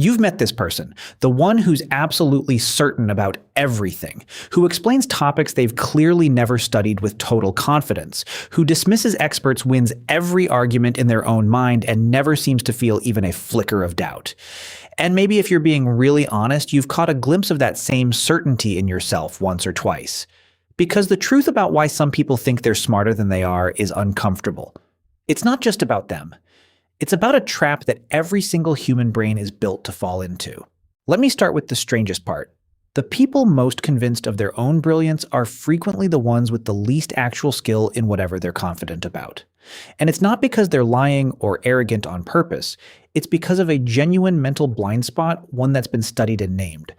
You've met this person, the one who's absolutely certain about everything, who explains topics they've clearly never studied with total confidence, who dismisses experts, wins every argument in their own mind, and never seems to feel even a flicker of doubt. And maybe if you're being really honest, you've caught a glimpse of that same certainty in yourself once or twice. Because the truth about why some people think they're smarter than they are is uncomfortable. It's not just about them. It's about a trap that every single human brain is built to fall into. Let me start with the strangest part. The people most convinced of their own brilliance are frequently the ones with the least actual skill in whatever they're confident about. And it's not because they're lying or arrogant on purpose. It's because of a genuine mental blind spot, one that's been studied and named.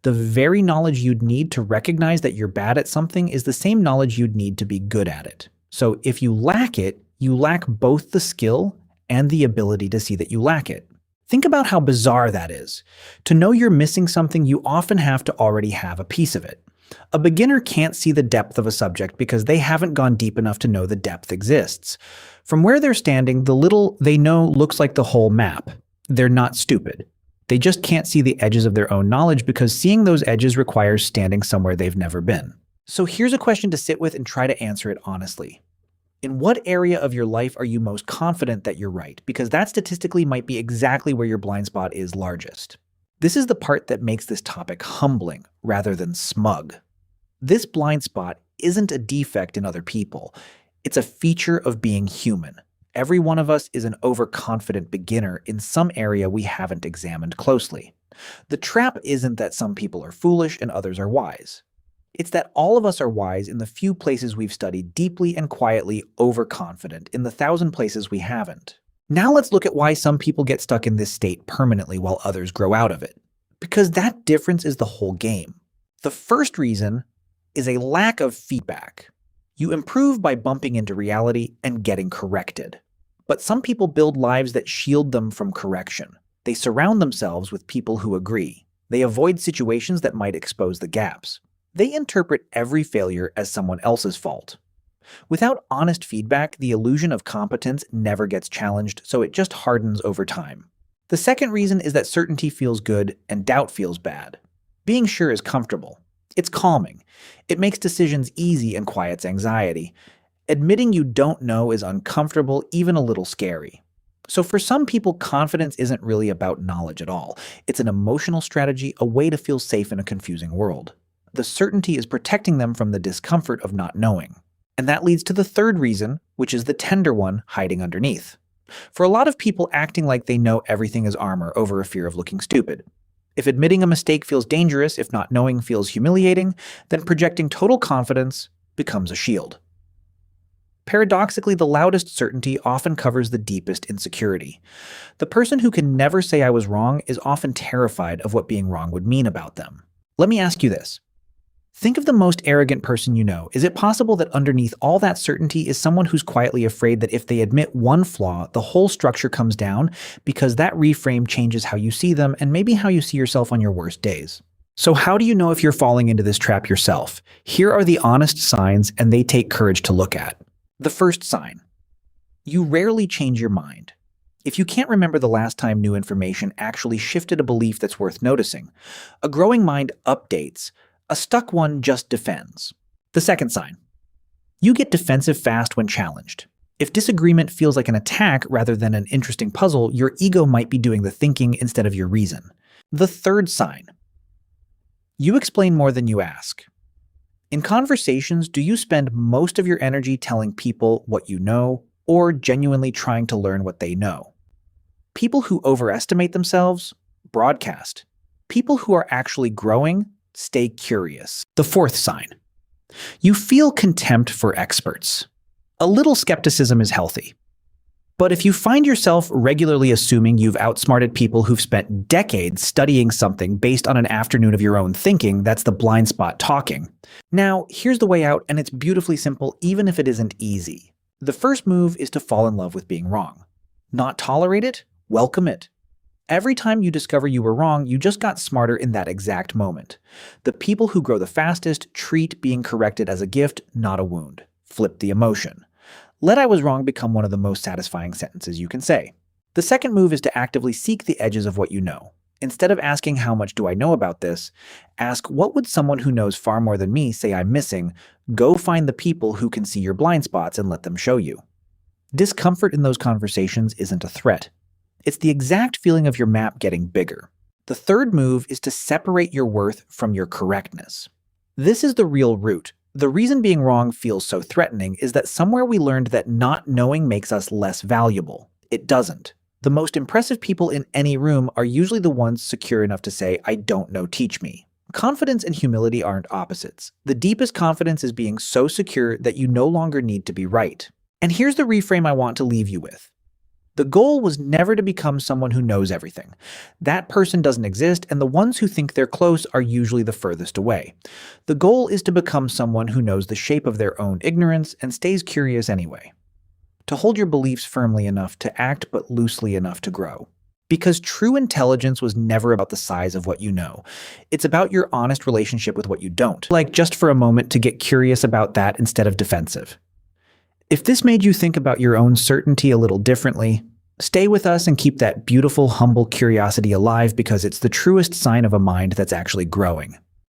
The very knowledge you'd need to recognize that you're bad at something is the same knowledge you'd need to be good at it. So if you lack it, you lack both the skill and the ability to see that you lack it. Think about how bizarre that is. To know you're missing something, you often have to already have a piece of it. A beginner can't see the depth of a subject because they haven't gone deep enough to know the depth exists. From where they're standing, the little they know looks like the whole map. They're not stupid. They just can't see the edges of their own knowledge because seeing those edges requires standing somewhere they've never been. So here's a question to sit with and try to answer it honestly. In what area of your life are you most confident that you're right? Because that statistically might be exactly where your blind spot is largest. This is the part that makes this topic humbling rather than smug. This blind spot isn't a defect in other people. It's a feature of being human. Every one of us is an overconfident beginner in some area we haven't examined closely. The trap isn't that some people are foolish and others are wise. It's that all of us are wise in the few places we've studied deeply and quietly overconfident in the 1,000 places we haven't. Now let's look at why some people get stuck in this state permanently while others grow out of it. Because that difference is the whole game. The first reason is a lack of feedback. You improve by bumping into reality and getting corrected. But some people build lives that shield them from correction. They surround themselves with people who agree. They avoid situations that might expose the gaps. They interpret every failure as someone else's fault. Without honest feedback, the illusion of competence never gets challenged, so it just hardens over time. The second reason is that certainty feels good and doubt feels bad. Being sure is comfortable. It's calming. It makes decisions easy and quiets anxiety. Admitting you don't know is uncomfortable, even a little scary. So for some people, confidence isn't really about knowledge at all. It's an emotional strategy, a way to feel safe in a confusing world. The certainty is protecting them from the discomfort of not knowing. And that leads to the third reason, which is the tender one hiding underneath. For a lot of people, acting like they know everything is armor over a fear of looking stupid. If admitting a mistake feels dangerous, if not knowing feels humiliating, then projecting total confidence becomes a shield. Paradoxically, the loudest certainty often covers the deepest insecurity. The person who can never say I was wrong is often terrified of what being wrong would mean about them. Let me ask you this. Think of the most arrogant person you know. Is it possible that underneath all that certainty is someone who's quietly afraid that if they admit one flaw, the whole structure comes down because that reframe changes how you see them and maybe how you see yourself on your worst days? So how do you know if you're falling into this trap yourself? Here are the honest signs, and they take courage to look at. The first sign. You rarely change your mind. If you can't remember the last time new information actually shifted a belief that's worth noticing, a growing mind updates. A stuck one just defends. The second sign. You get defensive fast when challenged. If disagreement feels like an attack rather than an interesting puzzle, your ego might be doing the thinking instead of your reason. The third sign. You explain more than you ask. In conversations, do you spend most of your energy telling people what you know or genuinely trying to learn what they know? People who overestimate themselves broadcast. People who are actually growing stay curious. The fourth sign. You feel contempt for experts. A little skepticism is healthy. But if you find yourself regularly assuming you've outsmarted people who've spent decades studying something based on an afternoon of your own thinking, that's the blind spot talking. Now, here's the way out, and it's beautifully simple, even if it isn't easy. The first move is to fall in love with being wrong. Not tolerate it, welcome it. Every time you discover you were wrong, you just got smarter in that exact moment. The people who grow the fastest treat being corrected as a gift, not a wound. Flip the emotion. Let I was wrong become one of the most satisfying sentences you can say. The second move is to actively seek the edges of what you know. Instead of asking how much do I know about this, ask what would someone who knows far more than me say I'm missing. Go find the people who can see your blind spots and let them show you. Discomfort in those conversations isn't a threat. It's the exact feeling of your map getting bigger. The third move is to separate your worth from your correctness. This is the real root. The reason being wrong feels so threatening is that somewhere we learned that not knowing makes us less valuable. It doesn't. The most impressive people in any room are usually the ones secure enough to say, "I don't know, teach me." Confidence and humility aren't opposites. The deepest confidence is being so secure that you no longer need to be right. And here's the reframe I want to leave you with. The goal was never to become someone who knows everything. That person doesn't exist, and the ones who think they're close are usually the furthest away. The goal is to become someone who knows the shape of their own ignorance and stays curious anyway. To hold your beliefs firmly enough to act but loosely enough to grow. Because true intelligence was never about the size of what you know. It's about your honest relationship with what you don't. Like, just for a moment to get curious about that instead of defensive. If this made you think about your own certainty a little differently, stay with us and keep that beautiful, humble curiosity alive because it's the truest sign of a mind that's actually growing.